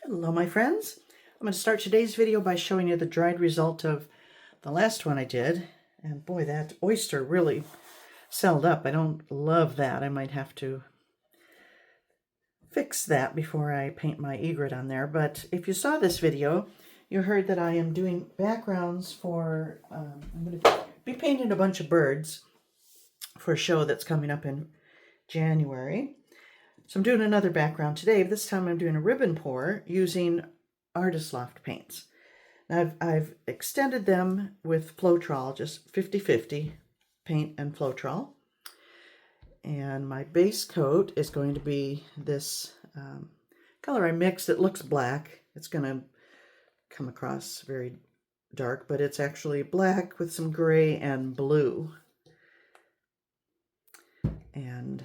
Hello my friends. I'm going to start today's video by showing you the dried result of the last one I did. And boy, that oyster really celled up. I don't love that. I might have to fix that before I paint my egret on there. But if you saw this video, you heard that I am doing backgrounds for, I'm going to be painting a bunch of birds for a show that's coming up in January. So I'm doing another background today, but this time I'm doing a ribbon pour using Artist Loft paints. Now I've extended them with Floetrol, just 50-50 paint and Floetrol. And my base coat is going to be this color I mixed. It looks black. It's going to come across very dark, but it's actually black with some gray and blue. And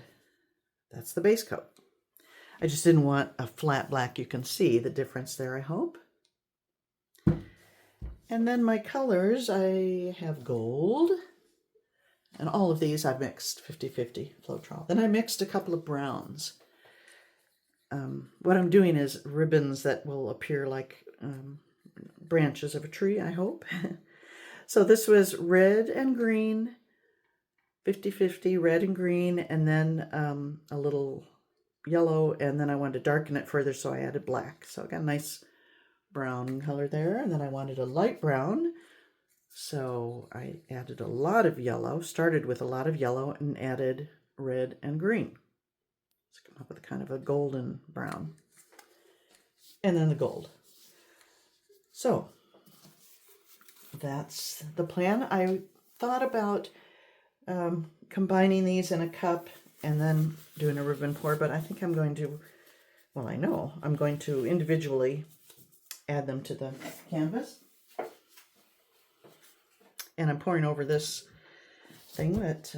that's the base coat. I just didn't want a flat black. You can see the difference there, I hope. And then my colors, I have gold. And all of these I've mixed 50-50 Floetrol. Then I mixed a couple of browns. What I'm doing is ribbons that will appear like branches of a tree, I hope. So this was red and green, 50-50, red and green, and then a little yellow, and then I wanted to darken it further, so I added black. So I got a nice brown color there, and then I wanted a light brown, so I added a lot of yellow, started with a lot of yellow, and added red and green. Let's come up with kind of a golden brown. And then the gold. So that's the plan. I thought about combining these in a cup and then doing a ribbon pour, but I think I'm going to, well, I know I'm going to individually add them to the canvas. And I'm pouring over this thing that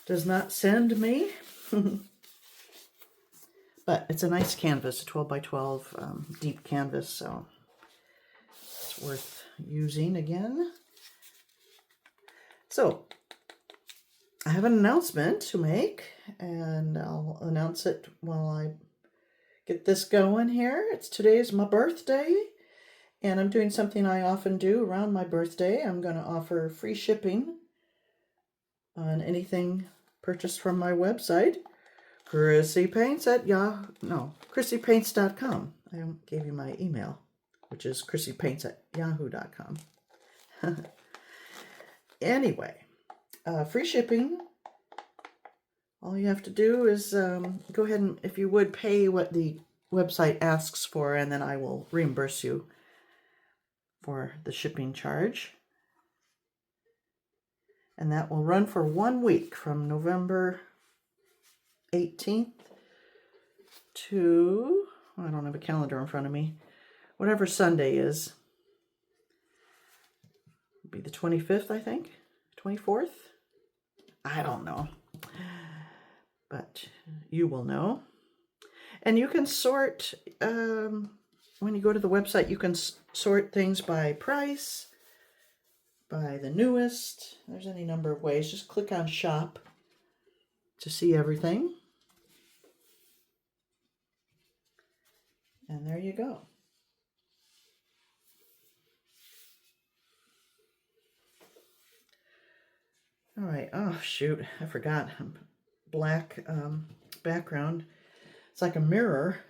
does not send me. But it's a nice canvas, a 12 by 12 deep canvas, so it's worth using again. So I have an announcement to make, and I'll announce it while I get this going here. Today's my birthday, and I'm doing something I often do around my birthday. I'm going to offer free shipping on anything purchased from my website, ChryssyPaints.com. I gave you my email, which is ChryssyPaints@yahoo.com. Anyway. Free shipping. All you have to do is go ahead and, if you would, pay what the website asks for, and then I will reimburse you for the shipping charge. And that will run for 1 week from November 18th to, I don't have a calendar in front of me, whatever Sunday is. It'll be the 25th, I think, 24th. I don't know, but you will know. And you can sort, when you go to the website, you can sort things by price, by the newest. There's any number of ways. Just click on shop to see everything. And there you go. All right. Oh, shoot. I forgot. Black background. It's like a mirror.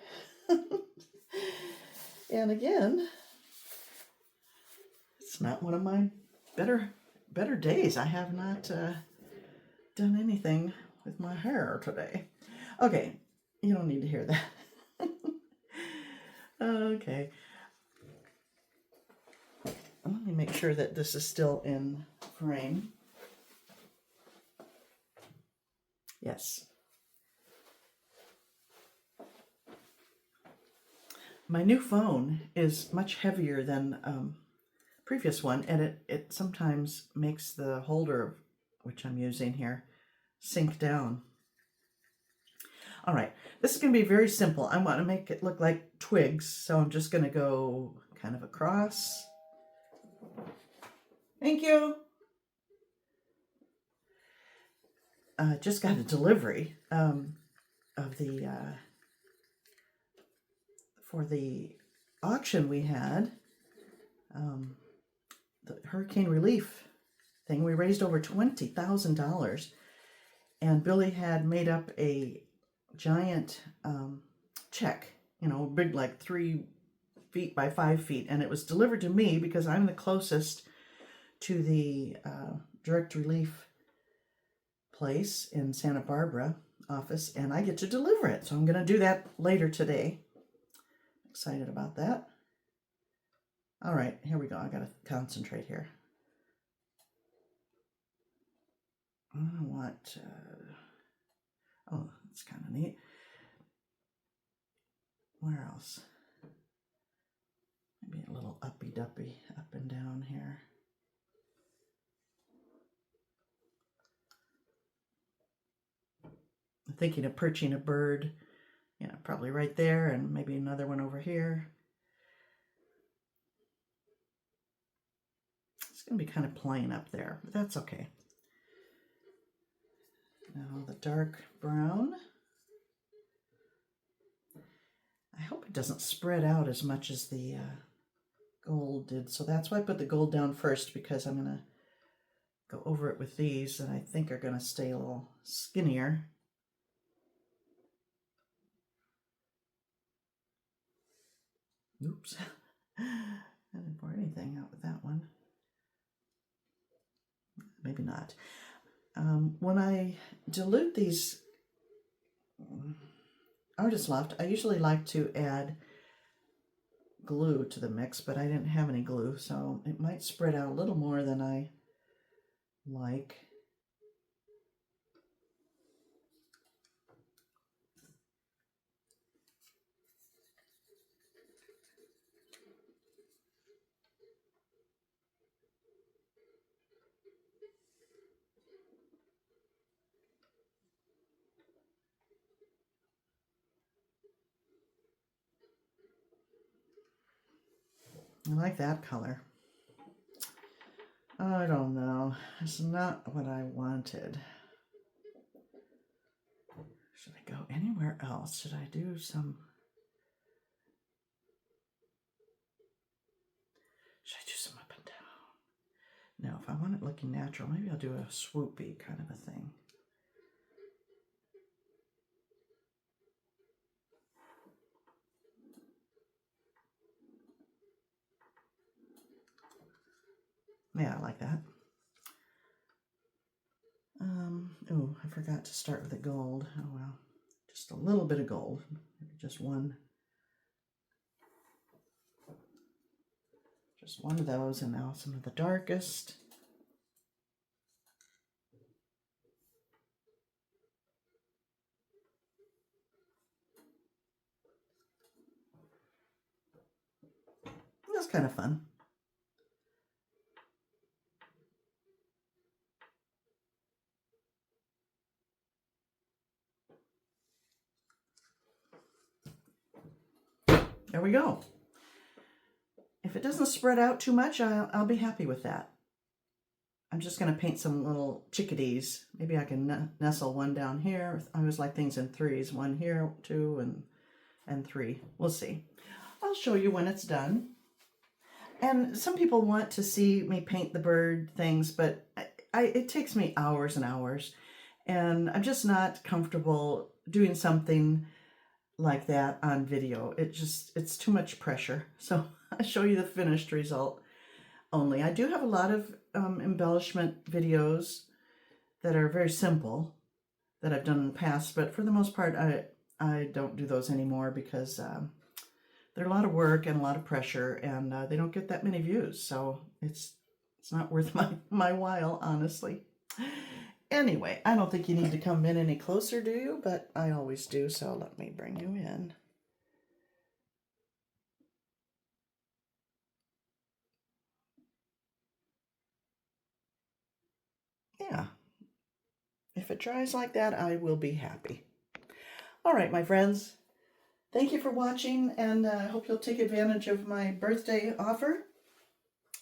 And again, it's not one of my better days. I have not done anything with my hair today. Okay. You don't need to hear that. Okay. Let me make sure that this is still in frame. Yes. My new phone is much heavier than previous one, and it sometimes makes the holder, which I'm using here, sink down. All right, this is going to be very simple. I want to make it look like twigs, so I'm just going to go kind of across. Thank you. Just got a delivery of the for the auction we had, the hurricane relief thing. We raised over $20,000, and Billy had made up a giant check, you know, big, like 3 feet by 5 feet, and it was delivered to me because I'm the closest to the direct relief place in Santa Barbara office, and I get to deliver it. So I'm going to do that later today. Excited about that. All right, here we go. I got to concentrate here. I want, oh, that's kind of neat. Where else? Maybe a little uppy-duppy up and down here. I'm thinking of perching a bird, you know, probably right there, and maybe another one over here. It's going to be kind of plain up there, but that's okay. Now the dark brown. I hope it doesn't spread out as much as the gold did. So that's why I put the gold down first, because I'm going to go over it with these that I think are going to stay a little skinnier. Oops. I didn't pour anything out with that one. Maybe not. When I dilute these Artist Loft, I usually like to add glue to the mix, but I didn't have any glue, so it might spread out a little more than I like. I like that color. I don't know. It's not what I wanted. Should I go anywhere else? Should I do some... Should I do some up and down? No, if I want it looking natural, maybe I'll do a swoopy kind of a thing. Yeah, I like that. Oh, I forgot to start with the gold. Oh well, just a little bit of gold, maybe just one. Just one of those, and now some of the darkest. That's kind of fun. There we go. If it doesn't spread out too much, I'll be happy with that. I'm just going to paint some little chickadees. Maybe I can nestle one down here. I always like things in threes. One here, two, and three. We'll see. I'll show you when it's done. And some people want to see me paint the bird things, but it takes me hours and hours. And I'm just not comfortable doing something like that on video. It's too much pressure. So I show you the finished result only. I do have a lot of embellishment videos that are very simple that I've done in the past, but for the most part I don't do those anymore because they're a lot of work and a lot of pressure, and they don't get that many views, so it's not worth my while, honestly. Anyway, I don't think you need to come in any closer, do you? But I always do, so let me bring you in. Yeah. If it dries like that, I will be happy. All right, my friends. Thank you for watching, and I hope you'll take advantage of my birthday offer,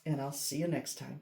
and I'll see you next time.